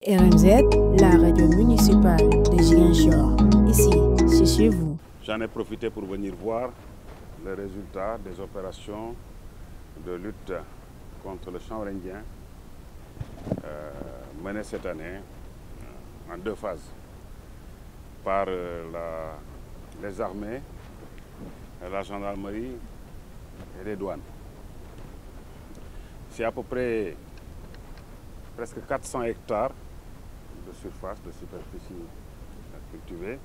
RMZ, la radio municipale de Ziguinchor. Ici, c'est chez vous. J'en ai profité pour venir voir les résultats des opérations de lutte contre le chanvre indien menées cette année en deux phases par les armées, la gendarmerie et les douanes. C'est à peu près presque 400 hectares de surface, de superficie cultivée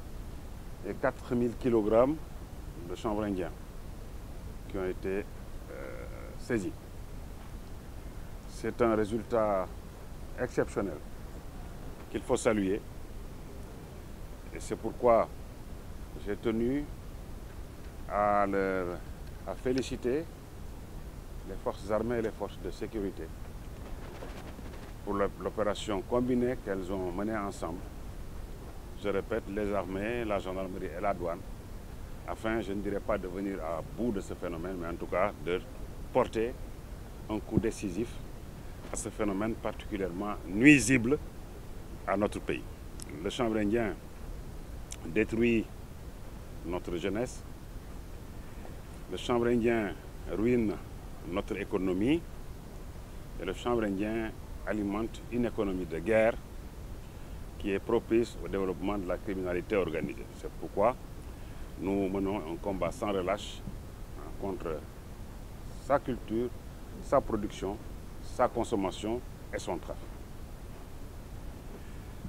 et 4000 kg de chanvre indien qui ont été saisis. C'est un résultat exceptionnel qu'il faut saluer et c'est pourquoi j'ai tenu à féliciter les forces armées et les forces de sécurité pour l'opération combinée qu'elles ont menée ensemble. Je répète, les armées, la gendarmerie et la douane, afin, je ne dirais pas de venir à bout de ce phénomène, mais en tout cas de porter un coup décisif à ce phénomène particulièrement nuisible à notre pays. Le chanvre indien détruit notre jeunesse, le chanvre indien ruine notre économie et le chanvre indien alimente une économie de guerre qui est propice au développement de la criminalité organisée. C'est pourquoi nous menons un combat sans relâche contre sa culture, sa production, sa consommation et son trafic.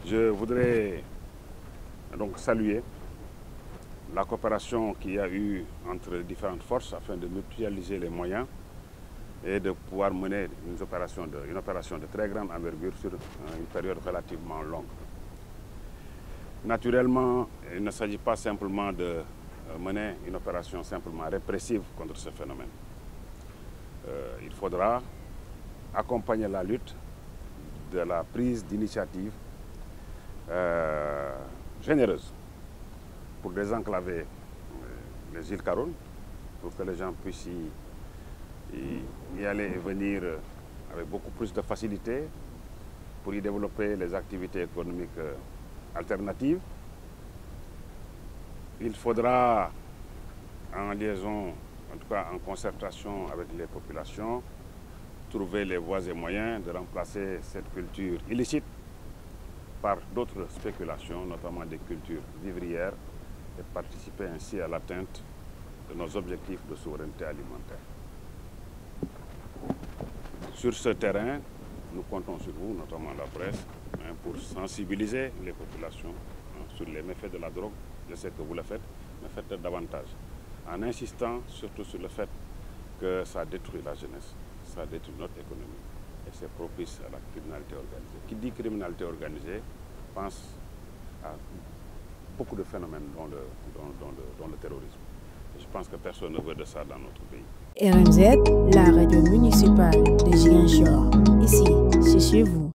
Je voudrais donc saluer la coopération qu'il y a eu entre les différentes forces afin de mutualiser les moyens et de pouvoir mener une opération de très grande envergure sur une période relativement longue. Naturellement, il ne s'agit pas simplement de mener une opération simplement répressive contre ce phénomène. Il faudra accompagner la lutte de la prise d'initiatives généreuses pour désenclaver les îles Caroline, pour que les gens puissent y aller et venir avec beaucoup plus de facilité, pour y développer les activités économiques alternatives. Il faudra, en liaison, en tout cas en concertation avec les populations, trouver les voies et moyens de remplacer cette culture illicite par d'autres spéculations, notamment des cultures vivrières, et participer ainsi à l'atteinte de nos objectifs de souveraineté alimentaire. Sur ce terrain, nous comptons sur vous, notamment la presse, pour sensibiliser les populations sur les méfaits de la drogue. Je sais que vous le faites, mais faites davantage, en insistant surtout sur le fait que ça détruit la jeunesse, ça détruit notre économie et c'est propice à la criminalité organisée. Qui dit criminalité organisée pense à beaucoup de phénomènes dont le terrorisme. Et je pense que personne ne veut de ça dans notre pays. RMZ, la radio municipale de Ziguinchor. Ici, c'est chez vous.